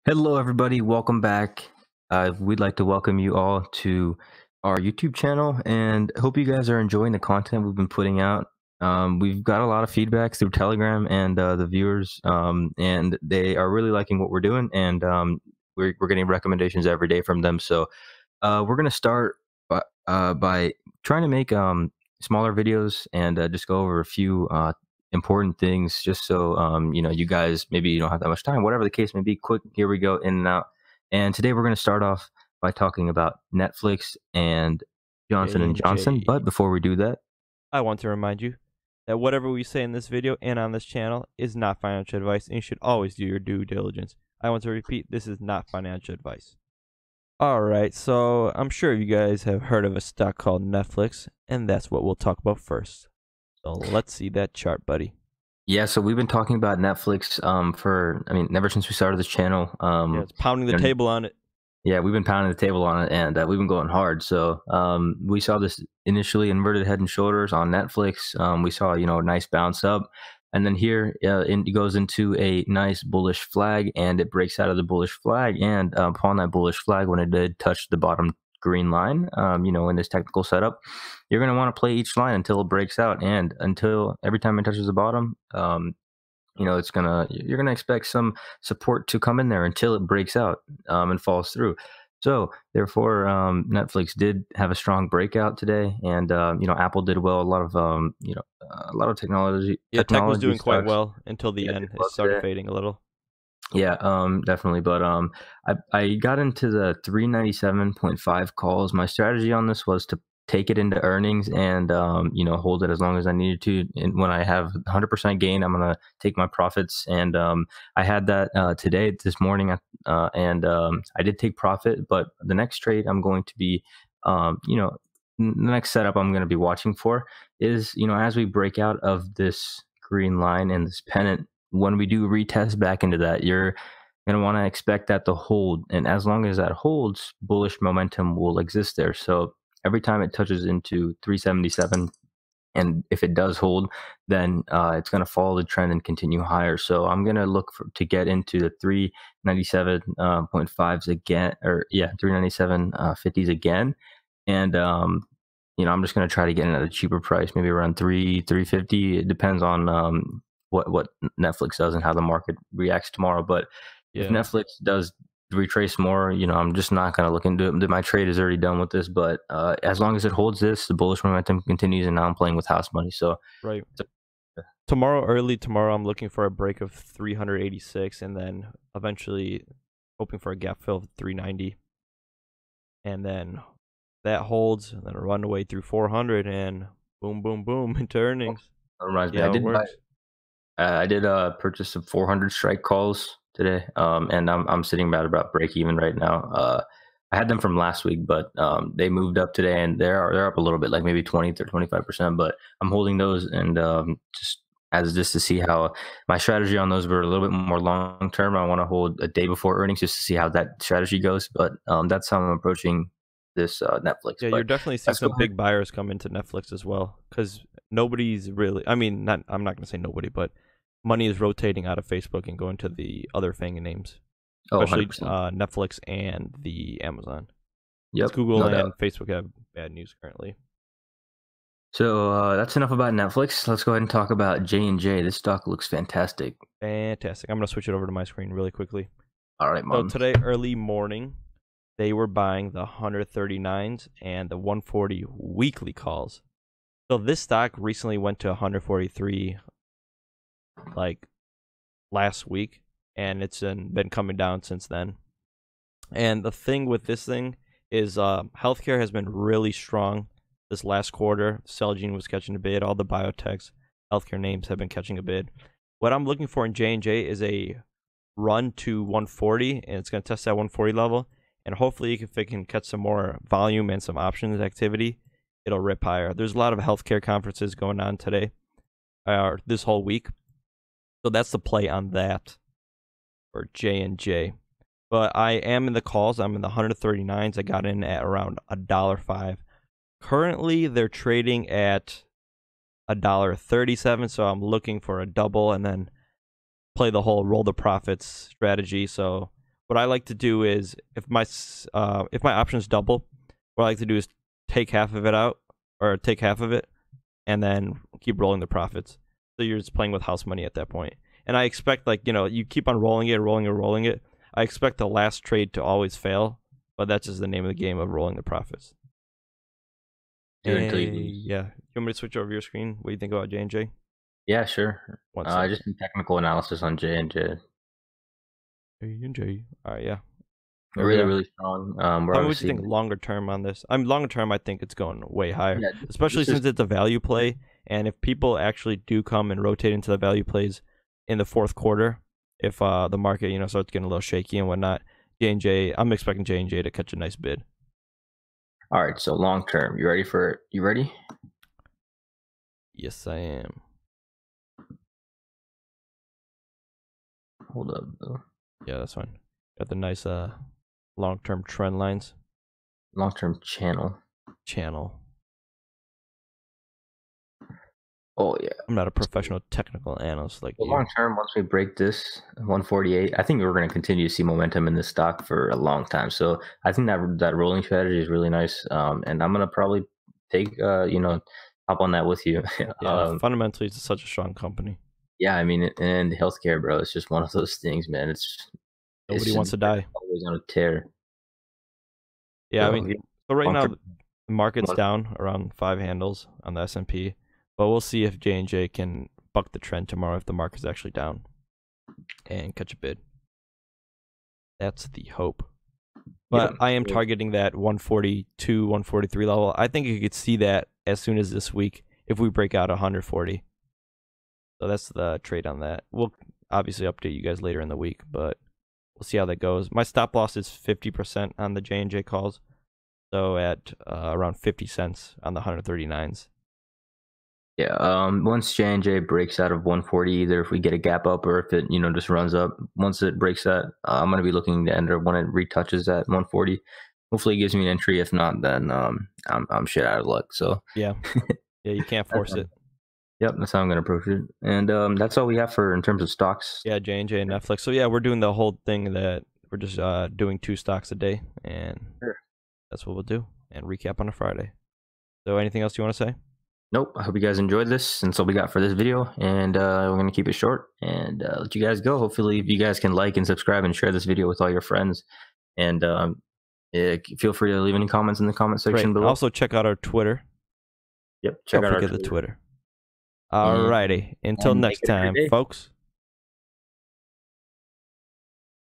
Hello, everybody. Welcome back. We'd like to welcome you all to our YouTube channel and hope you guys are enjoying the content we've been putting out. We've got a lot of feedback through Telegram and the viewers, and they are really liking what we're doing, and we're getting recommendations every day from them. So we're going to start by trying to make smaller videos and just go over a few important things, just so you guys, maybe you don't have that much time, whatever the case may be. Quick, here we go, in and out. And today we're going to start off by talking about Netflix and Johnson and Johnson. JNJ. But before we do that, I want to remind you that whatever we say in this video and on this channel is not financial advice, and you should always do your due diligence. I want to repeat, this is not financial advice. Alright, so I'm sure you guys have heard of a stock called Netflix, and that's what we'll talk about first. So let's see that chart, buddy. yeah, so we've been talking about Netflix ever since we started this channel. Yeah, it's pounding the table on it. Yeah, we've been pounding the table on it, and we've been going hard. So we saw this initially inverted head and shoulders on Netflix. We saw, a nice bounce up. And then here it goes into a nice bullish flag, and it breaks out of the bullish flag. And upon that bullish flag, when it did touch the bottom green line, in this technical setup, you're going to want to play each line until it breaks out. And until every time it touches the bottom, you're gonna expect some support to come in there until it breaks out and falls through. So therefore, Netflix did have a strong breakout today, and Apple did well. A lot of technology. Yeah, tech was doing stocks, quite well until the end. did It well started today. fading a little. Yeah, definitely. But I got into the 397.5 calls. My strategy on this was to take it into earnings and hold it as long as I needed to. And when I have 100% gain, I'm gonna take my profits. And I had that this morning, and I did take profit. But the next trade I'm going to be, the next setup I'm going to be watching for is, as we break out of this green line and this pennant, when we do retest back into that, you're going to want to expect that to hold. And as long as that holds, bullish momentum will exist there. So every time it touches into 377, and if it does hold, then it's going to follow the trend and continue higher. So I'm going to look to get into the 397.5s again, 397.50s again. And I'm just going to try to get in at a cheaper price, maybe around 350. It depends on what Netflix does and how the market reacts tomorrow. But if Netflix does retrace more, I'm just not going to look into it. My trade is already done with this, but as long as it holds this, the bullish momentum continues, and now I'm playing with house money. So Right. Early tomorrow, I'm looking for a break of 386, and then eventually hoping for a gap fill of 390. And then that holds, and then a runaway through 400, and boom, boom, boom into earnings. reminds me, I did purchase some 400 strike calls today, and I'm sitting at about break even right now. I had them from last week, but they moved up today, and they're up a little bit, like maybe 20 to 25%. But I'm holding those, and just to see how my strategy on those were a little bit more long term. I want to hold a day before earnings just to see how that strategy goes. But that's how I'm approaching this Netflix. Yeah, but you're definitely seeing some big buyers come into Netflix as well, because nobody's really, I'm not going to say nobody, but money is rotating out of Facebook and going to the other FANG names, especially Netflix and the Amazon. Yep, Google and Facebook have bad news currently. So that's enough about Netflix. Let's go ahead and talk about JNJ. This stock looks fantastic. Fantastic. I'm going to switch it over to my screen really quickly. All right, Mom. So today, early morning, they were buying the 139s and the 140 weekly calls. So this stock recently went to 143 like last week, and it's been coming down since then. And the thing with this thing is healthcare has been really strong this last quarter. Celgene was catching a bid. All the biotechs, healthcare names have been catching a bid. What I'm looking for in J&J is a run to 140, and it's going to test that 140 level. And hopefully, if it can catch some more volume and some options activity, it'll rip higher. There's a lot of healthcare conferences going on today, this whole week. So that's the play on that for J&J. But I am in the calls. I'm in the 139s. I got in at around $1.05. Currently, they're trading at $1.37, so I'm looking for a double and then play the whole roll the profits strategy. So what I like to do is if my options double, what I like to do is take half of it out, or take half of it, and then keep rolling the profits. So you're just playing with house money at that point. And I expect, like, you keep on rolling it. I expect the last trade to always fail, but that's just the name of the game of rolling the profits. Do it until you lose. Yeah. You want me to switch over your screen? What do you think about JNJ? Yeah, sure. I just did technical analysis on JNJ. JNJ. All right, yeah. Really strong. Tell me what you think longer term on this. Longer term, I think it's going way higher, especially since it's a value play. And if people actually do come and rotate into the value plays in the fourth quarter, if the market starts getting a little shaky and whatnot, JNJ, I'm expecting JNJ to catch a nice bid. All right, so long term, you ready for it? You ready? Yes, I am. Hold up, though. Yeah, that's fine. Got the nice long-term trend lines. Long-term channel. Oh yeah. I'm not a professional technical analyst like you. Long term, once we break this 148, I think we're going to continue to see momentum in this stock for a long time. So I think that rolling strategy is really nice. And I'm going to probably take hop on that with you. Yeah, fundamentally, it's such a strong company. Yeah, I mean, and healthcare, bro, it's just one of those things, man. Nobody wants to die. Always on a tear. Yeah, so, I mean, so right now the market's down around 5 handles on the S&P, but we'll see if J&J can buck the trend tomorrow if the market's actually down and catch a bid. That's the hope. But I am targeting that 142, 143 level. I think you could see that as soon as this week if we break out 140. So that's the trade on that. We'll obviously update you guys later in the week, but we'll see how that goes. My stop loss is 50% on the J&J calls, so at around 50 cents on the 139s. Yeah, once J&J breaks out of 140, either if we get a gap up or if it just runs up, once it breaks that, I'm going to be looking to enter when it retouches that 140. Hopefully it gives me an entry. If not, then I'm shit out of luck. So yeah, you can't force it. Yep, that's how I'm going to approach it. And that's all we have in terms of stocks. Yeah, JNJ and NFLX. So yeah, we're doing the whole thing that we're just doing 2 stocks a day, and that's what we'll do, and recap on a Friday. So anything else you want to say? Nope. I hope you guys enjoyed this. That's all we got for this video, and we're going to keep it short and let you guys go. Hopefully you guys can like and subscribe and share this video with all your friends. And feel free to leave any comments in the comment section below. Also check out our Twitter. Yep. Don't forget the Twitter. Alrighty. Until next time, folks.